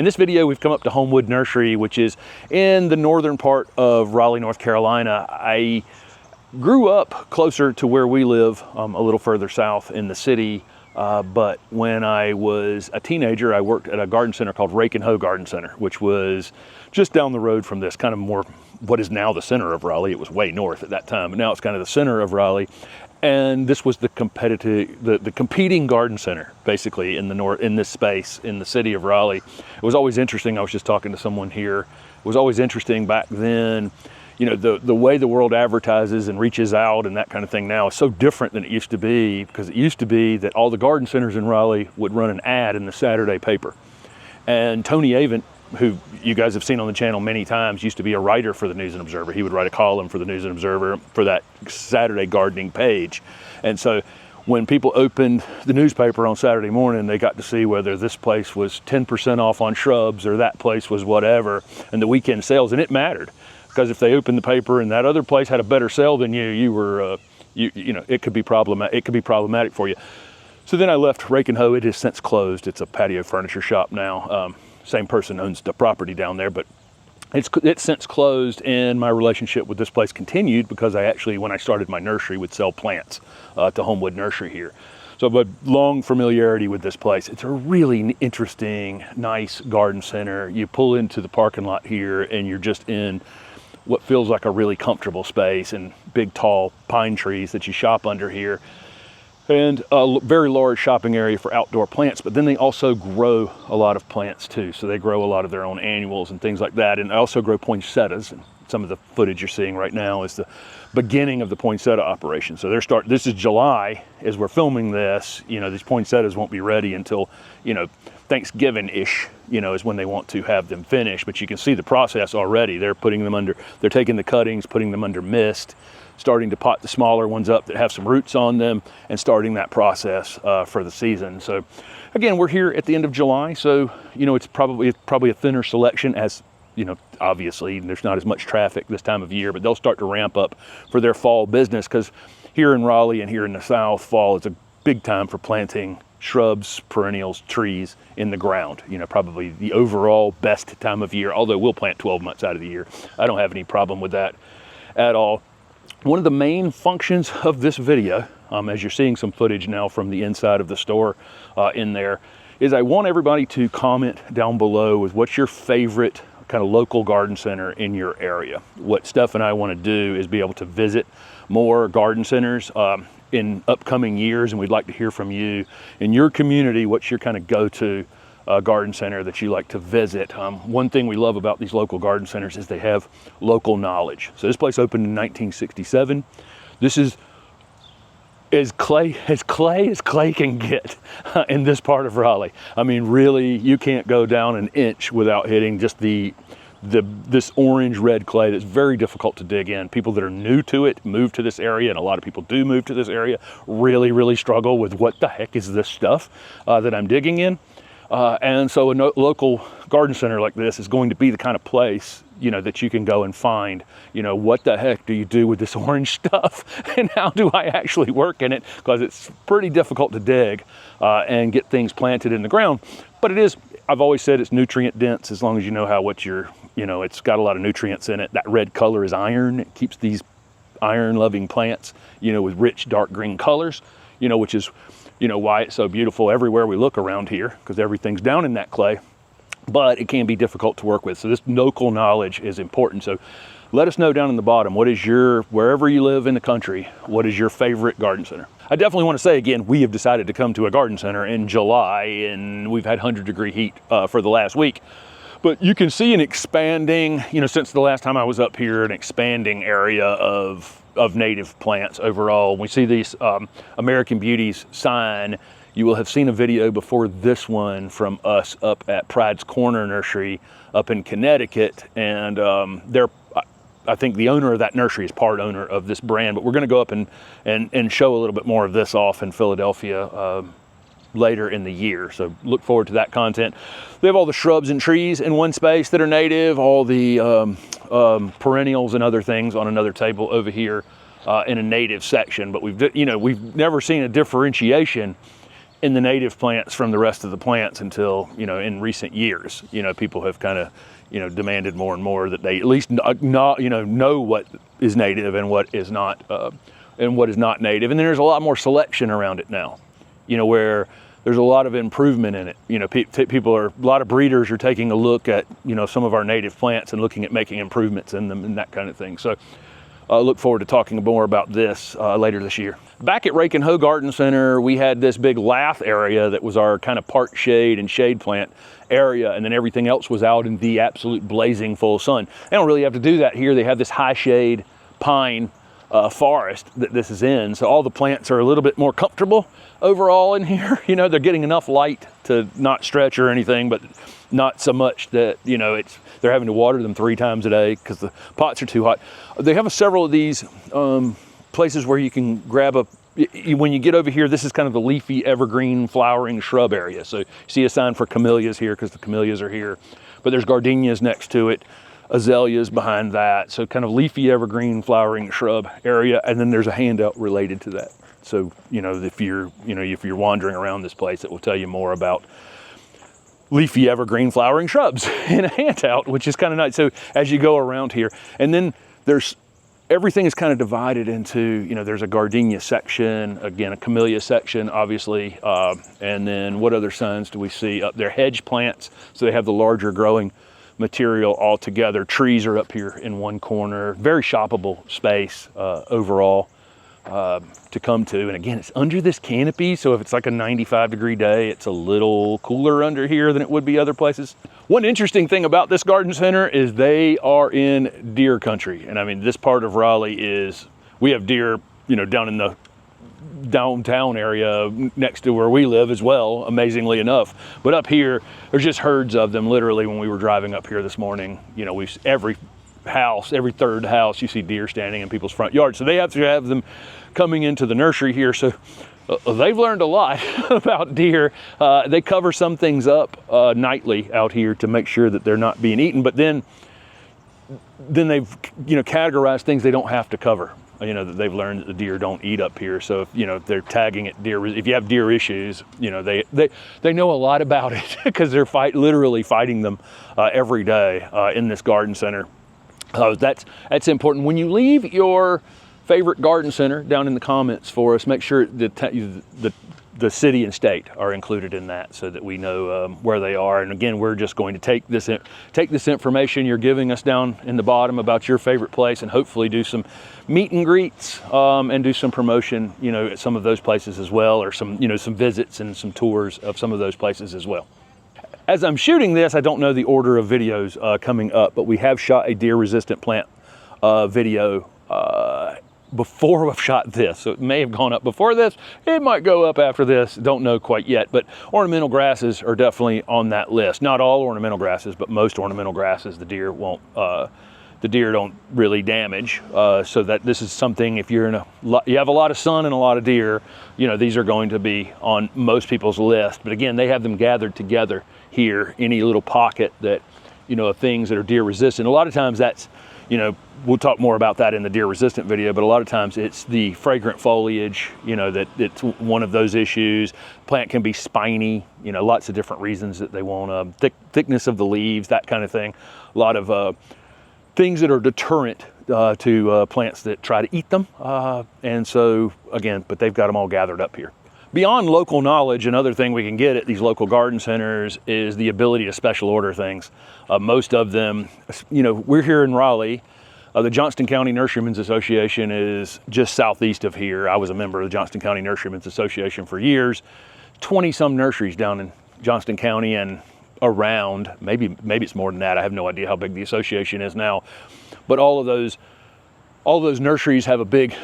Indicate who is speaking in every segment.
Speaker 1: In this video, we've come up to Homewood Nursery, which is in the northern part of Raleigh, North Carolina. I grew up closer to where we live, a little further south in the city. But when I was a teenager, I worked at a garden center called Raikenho Garden Center, which was just down the road from this, kind of more what is now the center of Raleigh. It was way north at that time, but now it's kind of the center of Raleigh. And this was the competing garden center, basically, in the north, in this space, in the city of Raleigh. It was always interesting. I was just talking to someone here. It was always interesting back then. You know, the way the world advertises and reaches out and that kind of thing now is so different than it used to be, because it used to be that all the garden centers in Raleigh would run an ad in the Saturday paper. And Tony Avent, who you guys have seen on the channel many times, used to be a writer for the News and Observer. He would write a column for the News and Observer for that Saturday gardening page. And so when people opened the newspaper on Saturday morning, they got to see whether this place was 10% off on shrubs or that place was whatever, and the weekend sales. And it mattered, because if they opened the paper and that other place had a better sale than you were, you know, it could be problematic. It could be problematic for you. So then I left Raikenho. It has since closed. It's a patio furniture shop now. Same person owns the property down there, but it's since closed, and my relationship with this place continued because I actually, when I started my nursery, would sell plants to Homewood Nursery here. So I have a long familiarity with this place. It's a really interesting, nice garden center. You pull into the parking lot here and you're just in what feels like a really comfortable space, and big tall pine trees that you shop under here, and a very large shopping area for outdoor plants. But then they also grow a lot of plants too. So they grow a lot of their own annuals and things like that. And they also grow poinsettias. And some of the footage you're seeing right now is the beginning of the poinsettia operation. So this is July as we're filming this. You know, these poinsettias won't be ready until, you know, Thanksgiving-ish, you know, is when they want to have them finished. But you can see the process already. They're putting them under, they're taking the cuttings, putting them under mist, starting to pot the smaller ones up that have some roots on them, and starting that process for the season. So again, we're here at the end of July. So, you know, it's probably a thinner selection, as, you know, obviously there's not as much traffic this time of year, but they'll start to ramp up for their fall business, because here in Raleigh and here in the South, fall is a big time for planting shrubs, perennials, trees in the ground. You know, probably the overall best time of year, although we'll plant 12 months out of the year. I don't have any problem with that at all. One of the main functions of this video, as you're seeing some footage now from the inside of the store in there, is I want everybody to comment down below with what's your favorite kind of local garden center in your area. What Steph and I want to do is be able to visit more garden centers in upcoming years, and we'd like to hear from you in your community. What's your kind of go-to garden center that you like to visit? One thing we love about these local garden centers is they have local knowledge. So this place opened in 1967. This is as clay as clay can get in this part of Raleigh. I mean, really, you can't go down an inch without hitting just this orange red clay that's very difficult to dig in. People that are new to it move to this area, and a lot of people do move to this area, really struggle with what the heck is this stuff that I'm digging in. And so a local garden center like this is going to be the kind of place, you know, that you can go and find, you know, what the heck do you do with this orange stuff, and how do I actually work in it? Because it's pretty difficult to dig and get things planted in the ground. But it is, I've always said, it's nutrient dense, as long as you know how, you know, it's got a lot of nutrients in it. That red color is iron. It keeps these iron loving plants, you know, with rich dark green colors, you know, which is, you know, why it's so beautiful everywhere we look around here, because everything's down in that clay. But it can be difficult to work with. So this local knowledge is important. So let us know down in the bottom, what is your, wherever you live in the country, what is your favorite garden center? I definitely want to say again, we have decided to come to a garden center in July, and we've had 100-degree heat for the last week. But you can see an expanding, you know, since the last time I was up here, an expanding area of native plants overall. We see these American Beauties sign. You will have seen a video before this one from us up at Pride's Corner Nursery up in Connecticut, and I think the owner of that nursery is part owner of this brand. But we're going to go up and show a little bit more of this off in Philadelphia later in the year, so look forward to that content. They have all the shrubs and trees in one space that are native, all the perennials and other things on another table over here in a native section. But we've never seen a differentiation in the native plants from the rest of the plants until, in recent years, people have kind of, demanded more and more that they at least know what is native and what is not native. And then there's a lot more selection around it now, where there's a lot of improvement in it. A lot of breeders are taking a look at, some of our native plants and looking at making improvements in them and that kind of thing. So I look forward to talking more about this later this year. Back at Raikenho Garden Center, we had this big lath area that was our kind of part shade and shade plant area, and then everything else was out in the absolute blazing full sun. They don't really have to do that here. They have this high shade pine forest that this is in, so all the plants are a little bit more comfortable overall in here. They're getting enough light to not stretch or anything, but not so much that they're having to water them 3 times a day because the pots are too hot. They have several of these places where you can grab when you get over here, this is kind of the leafy evergreen flowering shrub area. So you see a sign for camellias here because the camellias are here, but there's gardenias next to it, azaleas behind that. So kind of leafy evergreen flowering shrub area. And then there's a handout related to that. So, if you're wandering around this place, it will tell you more about leafy evergreen flowering shrubs in a handout, which is kind of nice. So as you go around here, and then everything is kind of divided into, there's a gardenia section, again, a camellia section, obviously. And then what other signs do we see up there? Hedge plants. So they have the larger growing material all together. Trees are up here in one corner. Very shoppable space overall to come to. And again, it's under this canopy. So if it's like a 95-degree day, it's a little cooler under here than it would be other places. One interesting thing about this garden center is they are in deer country. And I mean, this part of Raleigh we have deer, down in the downtown area next to where we live as well, amazingly enough. But up here, there's just herds of them. Literally, when we were driving up here this morning, every third house, you see deer standing in people's front yards. So they have to have them coming into the nursery here. So they've learned a lot about deer. They cover some things up nightly out here to make sure that they're not being eaten. But then they've categorized things they don't have to cover. That they've learned that the deer don't eat up here. So if they're tagging it deer, if you have deer issues, they know a lot about it because they're literally fighting them every day in this garden center. That's important. When you leave your favorite garden center down in the comments for us, make sure that the city and state are included in that so that we know where they are. And again, we're just going to take this information you're giving us down in the bottom about your favorite place and hopefully do some meet and greets and do some promotion, at some of those places as well, or some visits and some tours of some of those places as well. As I'm shooting this, I don't know the order of videos coming up, but we have shot a deer resistant plant video before we've shot this. So it may have gone up before this. It might go up after this. Don't know quite yet, but ornamental grasses are definitely on that list. Not all ornamental grasses, but most ornamental grasses the deer don't really damage. So that this is something, if you have a lot of sun and a lot of deer, these are going to be on most people's list. But again, they have them gathered together here, any little pocket that, of things that are deer resistant. A lot of times that's, we'll talk more about that in the deer resistant video, but a lot of times it's the fragrant foliage, that it's one of those issues. Plant can be spiny, lots of different reasons that they won't, thickness of the leaves, that kind of thing. A lot of things that are deterrent to plants that try to eat them. And so again, but they've got them all gathered up here. Beyond local knowledge, another thing we can get at these local garden centers is the ability to special order things. Most of them, we're here in Raleigh. The Johnston County Nurserymen's Association is just southeast of here. I was a member of the Johnston County Nurserymen's Association for years. 20-some nurseries down in Johnston County and around. Maybe it's more than that. I have no idea how big the association is now. But all of those nurseries have a big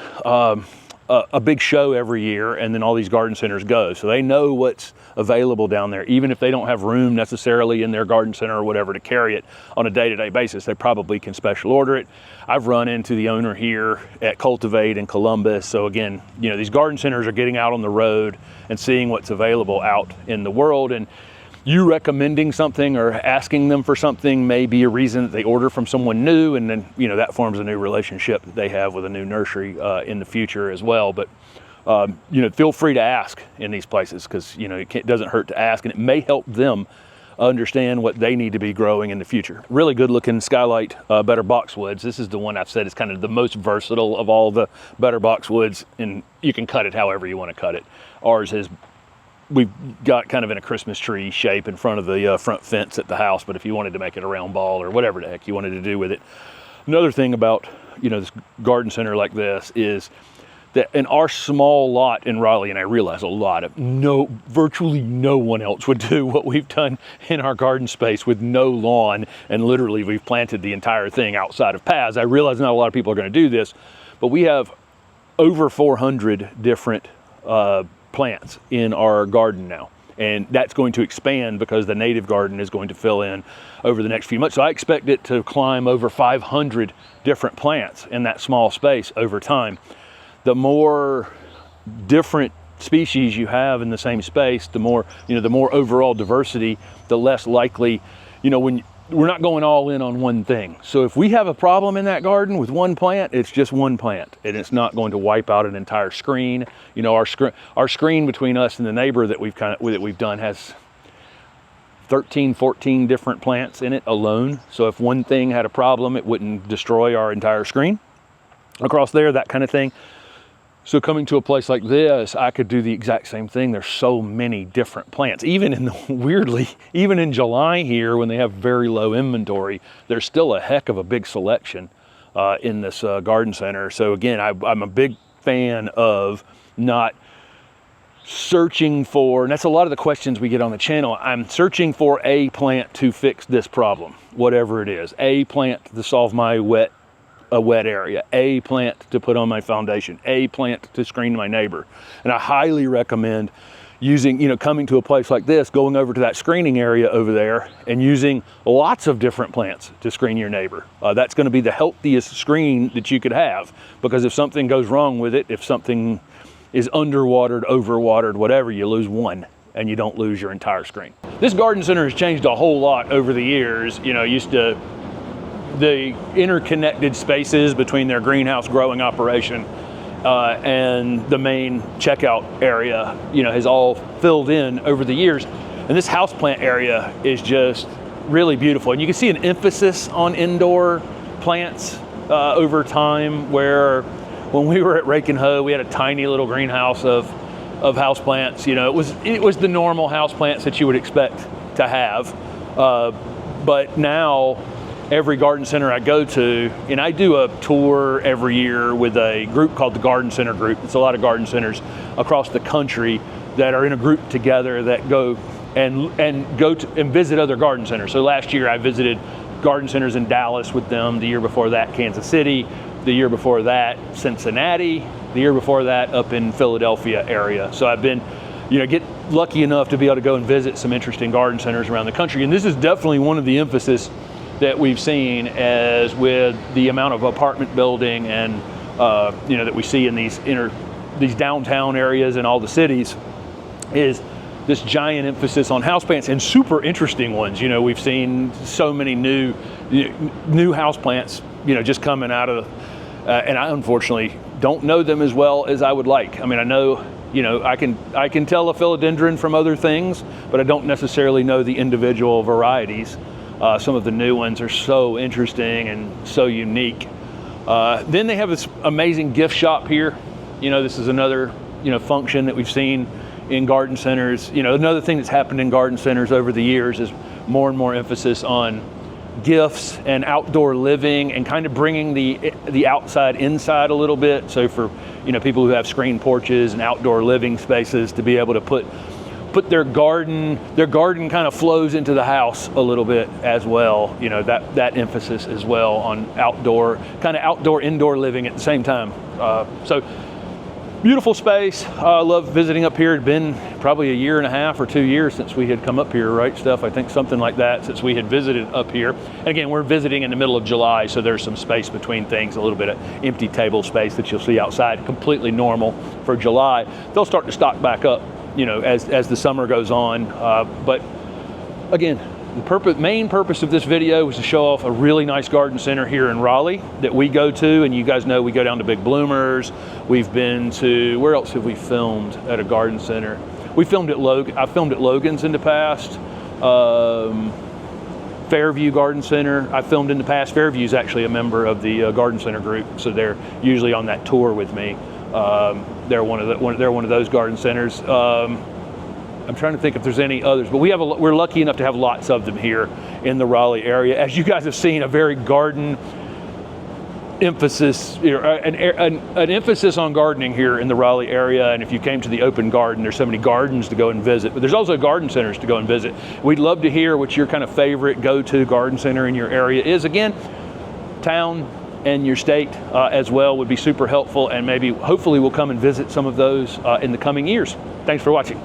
Speaker 1: show every year, and then all these garden centers go. So they know what's available down there. Even if they don't have room necessarily in their garden center or whatever to carry it on a day-to-day basis, they probably can special order it. I've run into the owner here at Cultivate in Columbus. So again, these garden centers are getting out on the road and seeing what's available out in the world. And you recommending something or asking them for something may be a reason that they order from someone new, and then that forms a new relationship that they have with a new nursery in the future as well. But feel free to ask in these places, because it doesn't hurt to ask, and it may help them understand what they need to be growing in the future. Really good looking skylight, better boxwoods. This is the one I've said is kind of the most versatile of all the better boxwoods, and you can cut it however you want to cut it. Ours is, we've got kind of in a Christmas tree shape in front of the front fence at the house, but if you wanted to make it a round ball or whatever the heck you wanted to do with it. Another thing about this garden center like this is that in our small lot in Raleigh, and I realize virtually no one else would do what we've done in our garden space with no lawn, and literally we've planted the entire thing outside of paths. I realize not a lot of people are going to do this, but we have over 400 different plants in our garden now. And that's going to expand because the native garden is going to fill in over the next few months. So I expect it to climb over 500 different plants in that small space over time. The more different species you have in the same space, the more overall diversity, the less likely, when we're not going all in on one thing. So if we have a problem in that garden with one plant, it's just one plant, and it's not going to wipe out an entire screen. Our screen between us and the neighbor that we've done has 13, 14 different plants in it alone. So if one thing had a problem, it wouldn't destroy our entire screen across there, that kind of thing. So coming to a place like this, I could do the exact same thing. There's so many different plants. Even in July here, when they have very low inventory, there's still a heck of a big selection in this garden center. So again, I'm a big fan of not searching for, and that's a lot of the questions we get on the channel. I'm searching for a plant to fix this problem, whatever it is. A plant to solve my wet area, a plant to put on my foundation, a plant to screen my neighbor. And I highly recommend coming to a place like this, going over to that screening area over there and using lots of different plants to screen your neighbor. That's going to be the healthiest screen that you could have, because if something goes wrong with it, if something is underwatered, overwatered, whatever, you lose one and you don't lose your entire screen. This garden center has changed a whole lot over the years. The interconnected spaces between their greenhouse growing operation and the main checkout area, has all filled in over the years. And this houseplant area is just really beautiful. And you can see an emphasis on indoor plants over time, where when we were at Raikenho, we had a tiny little greenhouse of houseplants. It was the normal houseplants that you would expect to have. But now, every garden center I go to, and I do a tour every year with a group called the Garden Center Group. It's a lot of garden centers across the country that are in a group together that go and visit other garden centers. So last year I visited garden centers in Dallas with them. The year before that, Kansas City. The year before that, Cincinnati. The year before that, up in Philadelphia area. So I've been, get lucky enough to be able to go and visit some interesting garden centers around the country. And this is definitely one of the emphasis that we've seen, as with the amount of apartment building and that we see in these downtown areas in all the cities, is this giant emphasis on houseplants, and super interesting ones. We've seen so many new houseplants, just coming out of, and I unfortunately don't know them as well as I would like. I mean, I know, I can tell a philodendron from other things, but I don't necessarily know the individual varieties. Some of the new ones are so interesting and so unique. Then they have this amazing gift shop here. This is another, function that we've seen in garden centers. Another thing that's happened in garden centers over the years is more and more emphasis on gifts and outdoor living, and kind of bringing the outside inside a little bit. So for, people who have screen porches and outdoor living spaces, to be able to put their garden kind of flows into the house a little bit as well. That emphasis as well on outdoor indoor living at the same time. So beautiful space. I love visiting up here. It'd been probably a year and a half or 2 years since we had come up here, right, Steph? I think something like that, since we had visited up here. And again, we're visiting in the middle of July, so there's some space between things, a little bit of empty table space that you'll see outside, completely normal for July. They'll start to stock back up, as the summer goes on. But again, The main purpose of this video was to show off a really nice garden center here in Raleigh that we go to, and you guys know we go down to Big Bloomers. We've been to, where else have we filmed at a garden center? We filmed at I filmed at Logan's in the past. Fairview Garden Center, I filmed in the past. Fairview is actually a member of the Garden Center group, so they're usually on that tour with me. They're one of those garden centers. I'm trying to think if there's any others, but we're lucky enough to have lots of them here in the Raleigh area. As you guys have seen, a very garden emphasis, an emphasis on gardening here in the Raleigh area. And if you came to the open garden, there's so many gardens to go and visit, but there's also garden centers to go and visit. We'd love to hear what your kind of favorite go-to garden center in your area is. Again, town and your state as well would be super helpful, and maybe hopefully we'll come and visit some of those in the coming years. Thanks for watching.